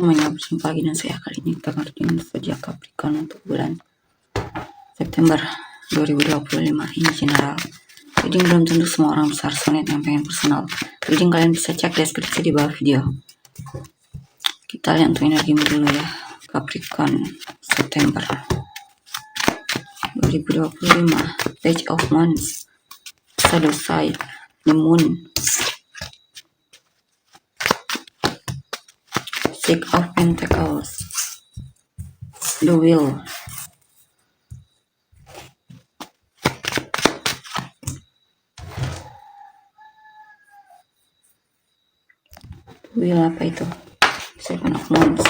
semuanya, berjumpa lagi dengan saya. Kali ini kita ngertiin zodiak Capricorn untuk bulan September 2025 ini general. Reading belum tentu semua orang besar sonet yang pengen personal. Reading kalian bisa cek deskripsi di bawah video. Kita lihat untuk energimu dulu ya, Capricorn September 2025. Page of Wands, Shadow Side, the Moon, Six of Pentacles, the Wheel, Wheel apa itu? Seven of Wands,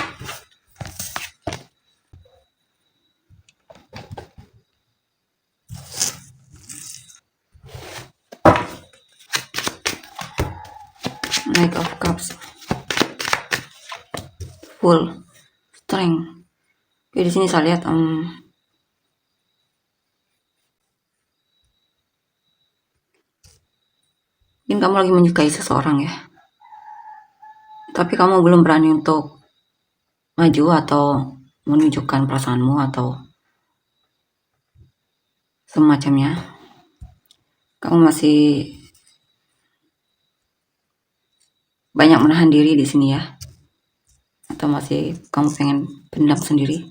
Knight of Cups, Full Strength. Oke, di sini saya lihat mungkin kamu lagi menyukai seseorang ya, tapi kamu belum berani untuk maju atau menunjukkan perasaanmu atau semacamnya. Kamu masih banyak menahan diri di sini ya, atau masih kamu pengen pendam sendiri.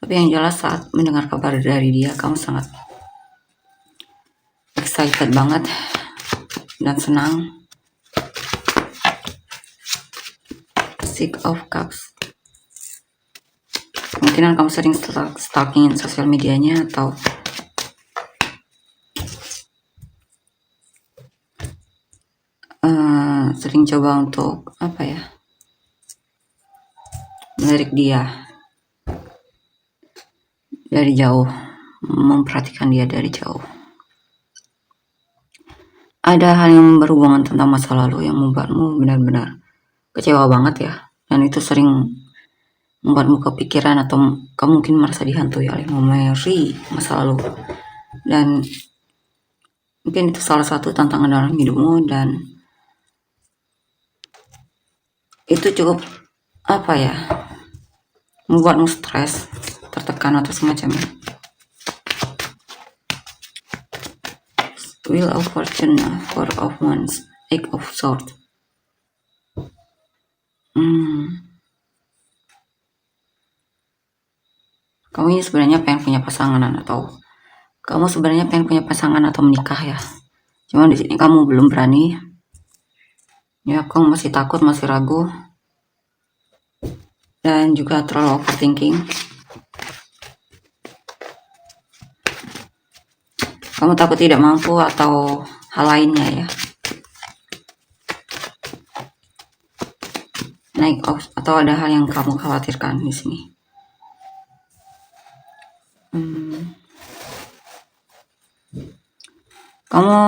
Tapi yang jelas saat mendengar kabar dari dia, kamu sangat excited banget dan senang. Six of Cups, kemungkinan kamu sering stalking sosial medianya atau sering coba untuk apa ya, melirik dia dari jauh, memperhatikan dia dari jauh. Ada hal yang berhubungan tentang masa lalu yang membuatmu benar-benar kecewa banget ya, dan itu sering membuatmu kepikiran atau kamu mungkin merasa dihantui oleh memori masa lalu, dan mungkin itu salah satu tantangan dalam hidupmu, dan itu cukup apa ya, membuatmu stres, tertekan atau semacamnya. Wheel of Fortune, Four of Wands, Eight of Swords. Kamu ini sebenarnya pengen punya pasangan, atau kamu sebenarnya pengen punya pasangan atau menikah ya. Cuma di sini kamu belum berani. Ya, kamu masih takut, masih ragu, dan juga terlalu overthinking. Kamu takut tidak mampu atau hal lainnya ya. Naik off, atau ada hal yang kamu khawatirkan di sini. Kamu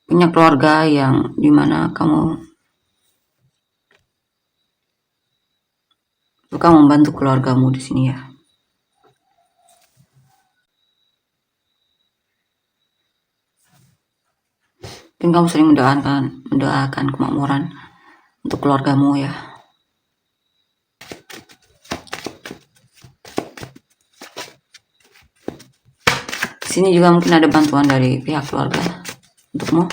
punya keluarga yang dimana kamu suka membantu keluargamu di sini ya. Mungkin kamu sering mendoakan kemakmuran untuk keluargamu ya. Di sini juga mungkin ada bantuan dari pihak keluarga untukmu.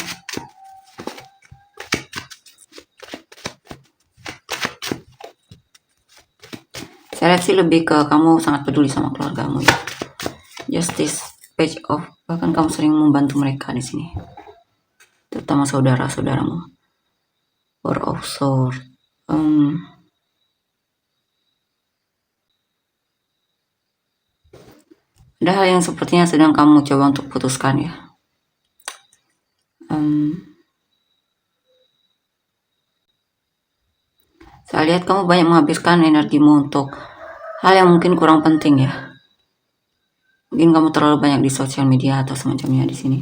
Saya lihat sih lebih ke kamu sangat peduli sama keluargamu ya. Justice, Page of, bahkan kamu sering membantu mereka di sini, terutama saudara-saudaramu. Four of Swords. Ada hal yang sepertinya sedang kamu coba untuk putuskan ya. Saya lihat kamu banyak menghabiskan energimu untuk hal yang mungkin kurang penting ya. Mungkin kamu terlalu banyak di sosial media atau semacamnya di sini.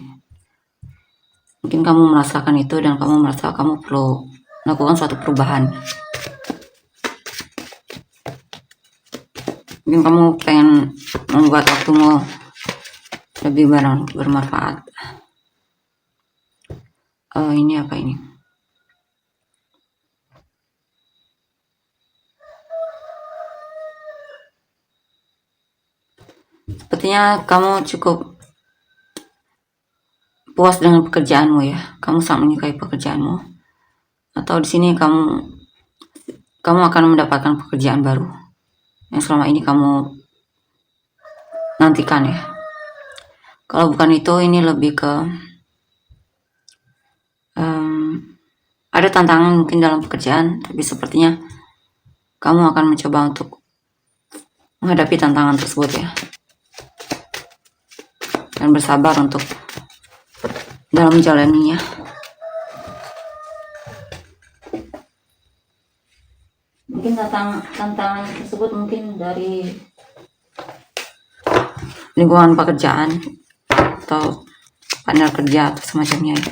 Mungkin kamu merasakan itu dan kamu merasa kamu perlu melakukan suatu perubahan. Mungkin kamu pengen membuat waktumu lebih bermanfaat. Ini apa ini? Sepertinya kamu cukup puas dengan pekerjaanmu ya. Kamu sangat menyukai pekerjaanmu. Atau di sini kamu akan mendapatkan pekerjaan baru yang selama ini kamu nantikan ya. Kalau bukan itu, ini lebih ke ada tantangan mungkin dalam pekerjaan, tapi sepertinya kamu akan mencoba untuk menghadapi tantangan tersebut ya, dan bersabar untuk dalam menjalaninya. Mungkin tantangan tersebut mungkin dari lingkungan pekerjaan atau partner kerja atau semacamnya ya.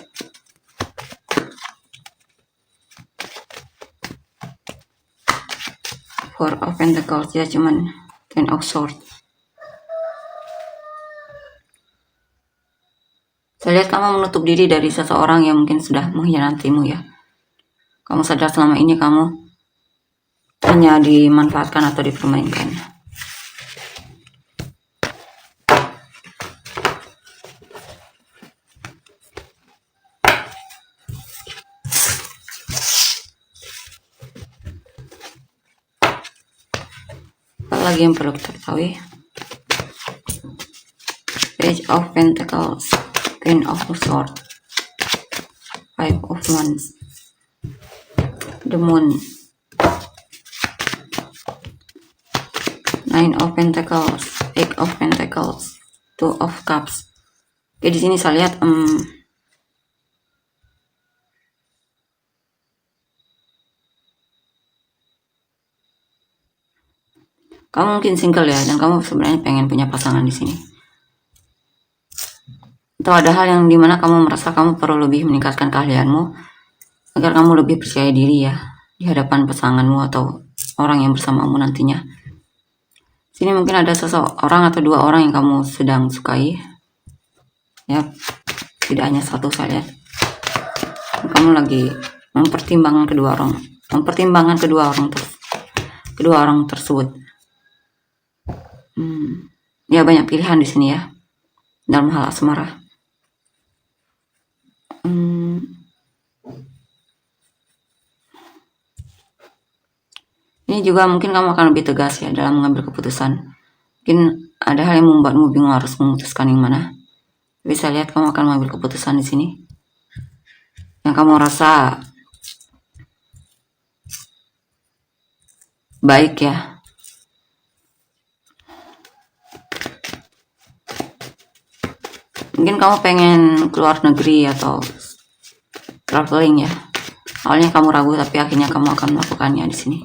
Four of Pentacles, Judgment, Ten of Swords. Saya lihat kamu menutup diri dari seseorang yang mungkin sudah mengkhianatimu ya. Kamu sadar selama ini kamu hanya dimanfaatkan atau dipermainkan. Apa lagi yang perlu kita ketahui? Page of Pentacles, Queen of Swords, Five of Wands, the Moon, Nine of Pentacles, Eight of Pentacles, Two of Cups. Oke, di sini saya lihat kamu mungkin single ya, dan kamu sebenarnya pengen punya pasangan di sini. Atau ada hal yang dimana kamu merasa kamu perlu lebih meningkatkan keahlianmu agar kamu lebih percaya diri ya di hadapan pasanganmu atau orang yang bersamamu nantinya. Sini mungkin ada seseorang atau dua orang yang kamu sedang sukai ya, tidak hanya satu. Saya lihat kamu lagi mempertimbangkan kedua orang tersebut. Ya, banyak pilihan di sini ya dalam hal asmara. Ini juga mungkin kamu akan lebih tegas ya dalam mengambil keputusan. Mungkin ada hal yang membuatmu bingung harus memutuskan yang mana. Tapi saya lihat kamu akan mengambil keputusan di sini yang kamu rasa baik ya. Mungkin kamu pengen keluar negeri atau traveling ya. Awalnya kamu ragu, tapi akhirnya kamu akan melakukannya di sini.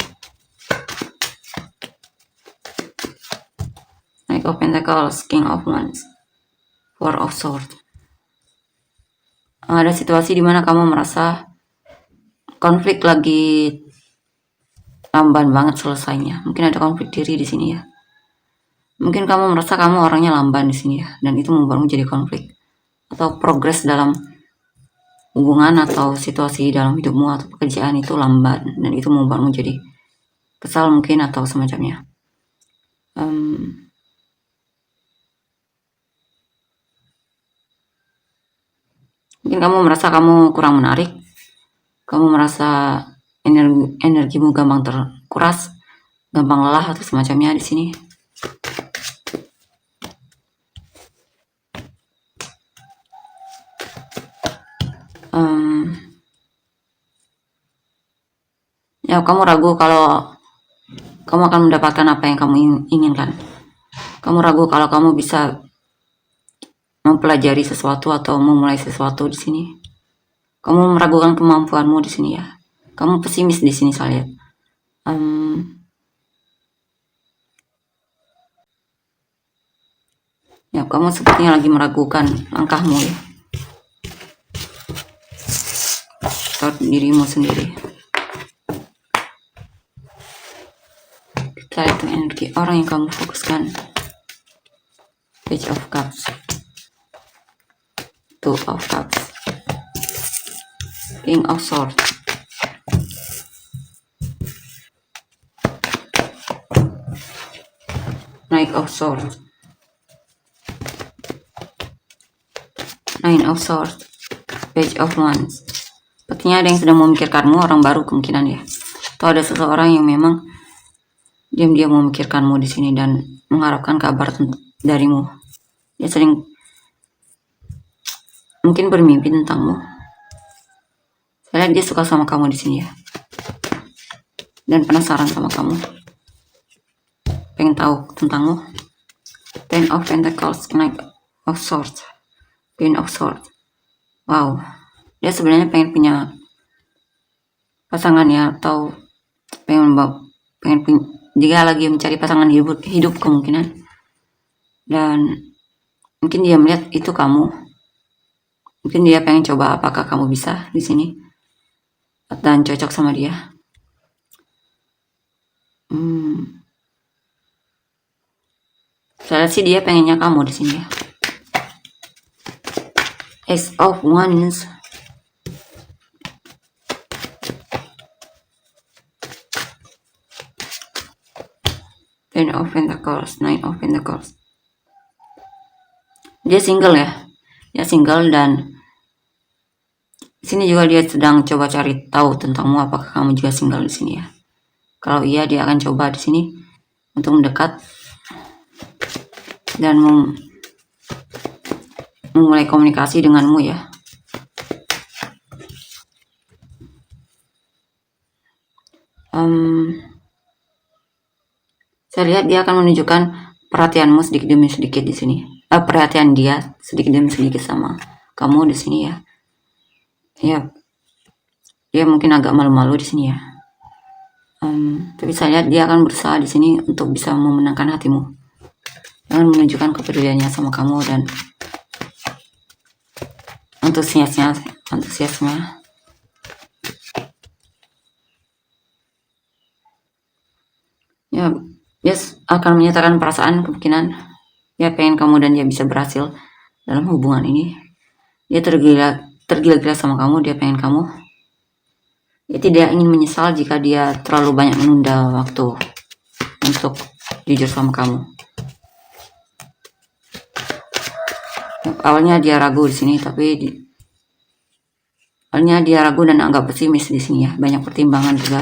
Knight of Pentacles, King of Wands, Four of Swords. Ada situasi di mana kamu merasa konflik lagi lamban banget selesainya. Mungkin ada konflik diri di sini ya. Mungkin kamu merasa kamu orangnya lamban di sini ya, dan itu membuatmu jadi konflik atau progres dalam hubungan atau situasi dalam hidupmu atau pekerjaan itu lamban, dan itu membuatmu jadi kesal mungkin atau semacamnya. Mungkin kamu merasa kamu kurang menarik, kamu merasa energimu gampang terkuras, gampang lelah atau semacamnya di sini. Ya, kamu ragu kalau kamu akan mendapatkan apa yang kamu inginkan. Kamu ragu kalau kamu bisa mempelajari sesuatu atau memulai sesuatu di sini. Kamu meragukan kemampuanmu di sini ya. Kamu pesimis di sini saya lihat. Ya, kamu sepertinya lagi meragukan langkahmu ya, atau dirimu sendiri. Kita lihat energi orang yang kamu fokuskan. Page of Cups, Two of Cups, King of Swords, Knight of Swords. Nine of Swords, Page of Wands. Sepertinya ada yang sedang memikirkanmu, orang baru kemungkinan ya. Atau ada seseorang yang memang diam-diam memikirkanmu di sini dan mengharapkan kabar darimu. Dia sering mungkin bermimpi tentangmu. Saya lihat dia suka sama kamu di sini ya. Dan penasaran sama kamu. Pengen tahu tentangmu. Ten of Pentacles, Knight of Swords, Queen of Swords. Wow. Dia sebenarnya pengen punya pasangan ya, atau pengen dia lagi mencari pasangan hidup kemungkinan. Dan mungkin dia melihat itu kamu. Mungkin dia pengen coba apakah kamu bisa di sini dan cocok sama dia. Saya sih dia pengennya kamu di sini ya. Ace of Wands. Ten of Pentacles, Nine of Pentacles. Dia single ya. Dia single dan di sini juga dia sedang coba cari tahu tentangmu, apakah kamu juga single di sini ya. Kalau iya, dia akan coba di sini untuk mendekat dan memulai komunikasi denganmu ya. Saya lihat dia akan menunjukkan perhatianmu sedikit demi sedikit di sini. Perhatian dia sedikit demi sedikit sama kamu di sini ya. Ya, dia mungkin agak malu-malu di sini ya. Tapi saya lihat dia akan berusaha di sini untuk bisa memenangkan hatimu. Dengan menunjukkan kepeduliannya sama kamu dan antusiasnya. Ya, dia akan menyatakan perasaan kemungkinan dia pengen kamu dan dia bisa berhasil dalam hubungan ini. Dia tergila-gila sama kamu, dia pengen kamu. Dia tidak ingin menyesal jika dia terlalu banyak menunda waktu untuk jujur sama kamu. Awalnya dia ragu di sini, tapi awalnya dia ragu dan agak pesimis di sini ya, banyak pertimbangan juga.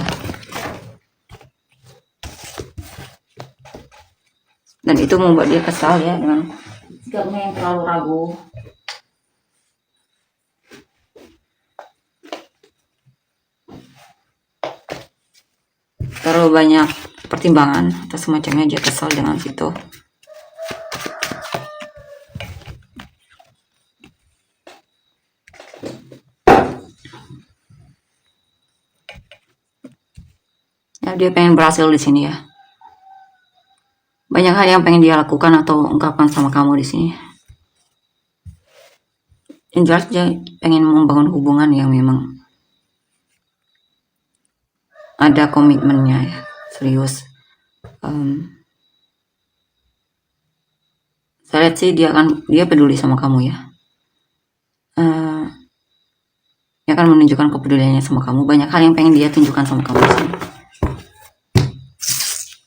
Dan itu membuat dia kesal ya dengan sikapnya yang terlalu ragu. Terlalu banyak pertimbangan atau semacamnya, dia kesal dengan situ. Ya, dia pengen berhasil di sini ya. Banyak hal yang pengen dia lakukan atau ungkapkan sama kamu di sini. Yang jelas dia pengen membangun hubungan yang memang ada komitmennya ya, serius. Saya lihat sih dia peduli sama kamu ya. Dia akan menunjukkan kepeduliannya sama kamu. Banyak hal yang pengen dia tunjukkan sama kamu di sini.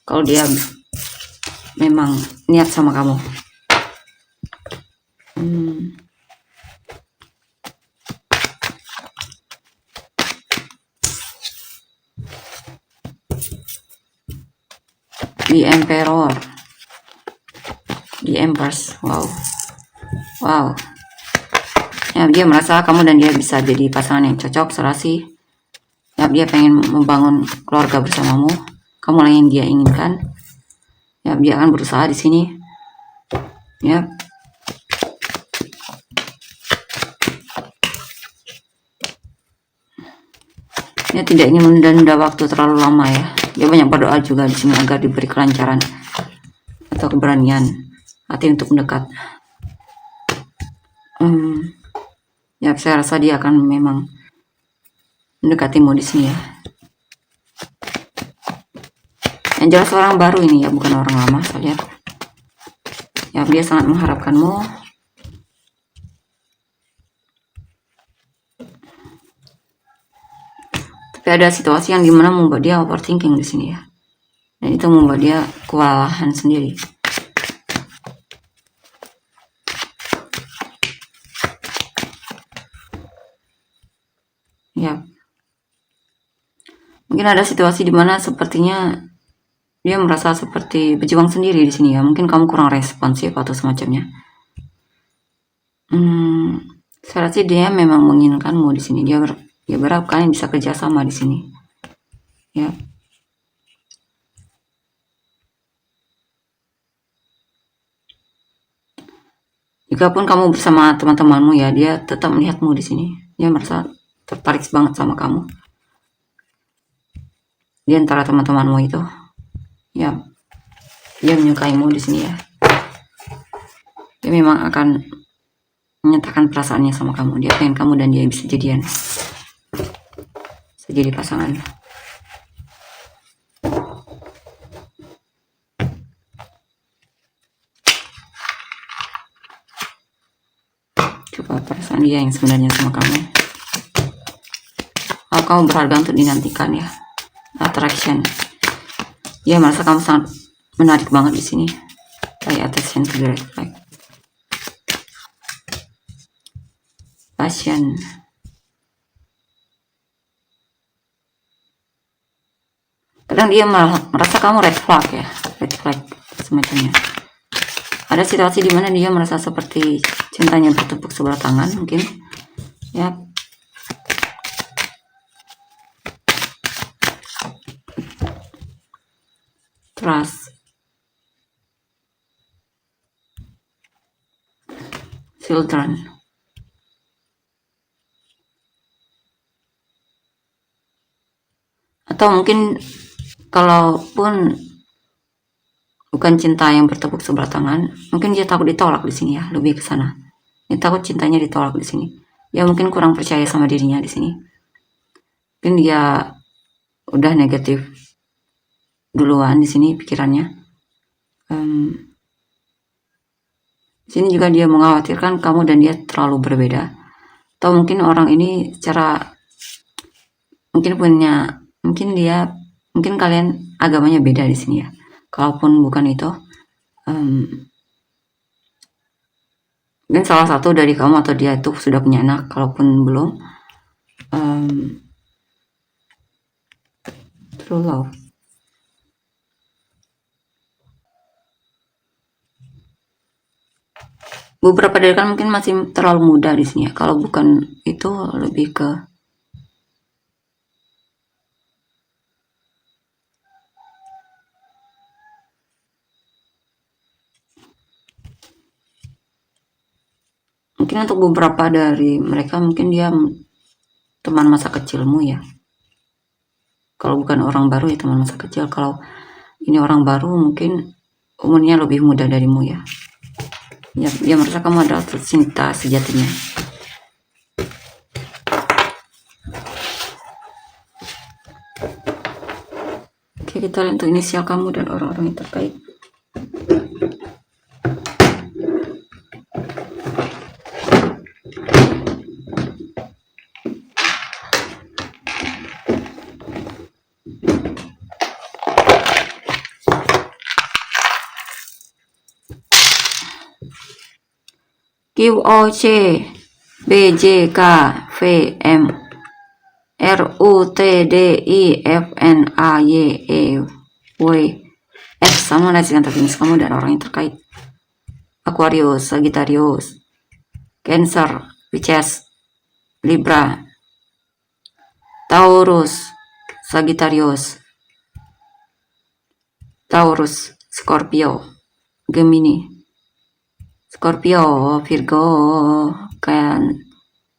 Kalau dia memang niat sama kamu. The Emperor, The Empress. Wow. Ya, dia merasa kamu dan dia bisa jadi pasangan yang cocok, serasi. Ya, dia pengen membangun keluarga bersamamu. Kamu lah yang dia inginkan. Ya, dia akan berusaha di sini. Ya. Dia tidak ingin menunda waktu terlalu lama ya. Dia banyak berdoa juga di sini agar diberi kelancaran atau keberanian hati untuk mendekat. Ya, saya rasa dia akan memang mendekatimu di sini ya. Yang jelas orang baru ini ya, bukan orang lama. Saya lihat. Ya, dia sangat mengharapkanmu. Tapi ada situasi yang dimana membuat dia overthinking di sini ya. Dan itu membuat dia kewalahan sendiri. Mungkin ada situasi dimana sepertinya dia merasa seperti berjuang sendiri di sini ya. Mungkin kamu kurang responsif atau semacamnya. Saya rasa dia memang menginginkanmu di sini. Dia berharap kalian bisa kerjasama di sini. Ya. Jikapun kamu bersama teman-temanmu ya, dia tetap melihatmu di sini. Dia merasa tertarik banget sama kamu. Di antara teman-temanmu itu, ya, dia menyukaimu di sini ya. Dia memang akan menyatakan perasaannya sama kamu. Dia pengen kamu dan dia bisa jadian, bisa jadi pasangan. Coba perasaan dia yang sebenarnya sama kamu. Kalau kamu berharga untuk dinantikan ya. Attraction. Dia merasa kamu sangat menarik banget di sini. Pay attention to the red flag. Passion. Kadang dia malah merasa kamu red flag ya, red flag semacamnya. Ada situasi di mana dia merasa seperti cintanya bertepuk sebelah tangan mungkin, ya. Trust. Children. Atau mungkin kalaupun bukan cinta yang bertepuk sebelah tangan, mungkin dia takut ditolak di sini ya, lebih ke sana. Dia takut cintanya ditolak di sini. Dia mungkin kurang percaya sama dirinya di sini. Mungkin dia udah negatif duluan di sini pikirannya. Di sini juga dia mengkhawatirkan kamu dan dia terlalu berbeda. Atau mungkin orang ini secara mungkin kalian agamanya beda di sini ya. Kalaupun bukan itu, mungkin salah satu dari kamu atau dia itu sudah punya anak. Kalaupun belum, true love. Beberapa dari kalian mungkin masih terlalu muda di sini ya. Kalau bukan itu lebih ke mungkin untuk beberapa dari mereka mungkin dia teman masa kecilmu ya. Kalau bukan orang baru ya teman masa kecil. Kalau ini orang baru mungkin umurnya lebih muda darimu ya. Ya, dia merasa kamu adalah cinta sejatinya. Oke, kita lihat untuk inisial kamu dan orang-orang yang terkait. QOC BJK VM RUTDIFNAYEW X sama dengan terjenis kamu dan orang yang terkait. Aquarius, Sagittarius, Cancer, Pisces, Libra, Taurus, Sagittarius, Taurus, Scorpio, Gemini, Scorpio, Virgo,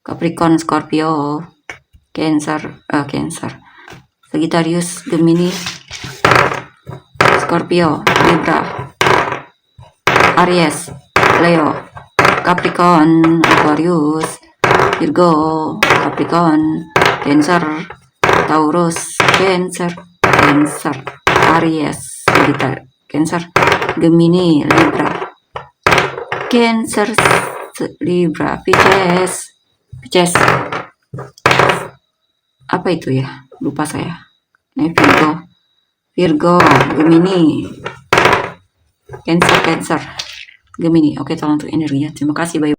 Capricorn, Scorpio, Cancer, Sagittarius, Gemini, Scorpio, Libra, Aries, Leo, Capricorn, Aquarius, Virgo, Capricorn, Cancer, Taurus, Cancer, Aries, Sagittarius, Cancer, Gemini, Libra, Cancer, Libra, Pisces. Apa itu ya? Lupa saya. Ini Virgo, Gemini, Cancer, Gemini. Oke, tolong untuk energi ya. Terima kasih. Bye.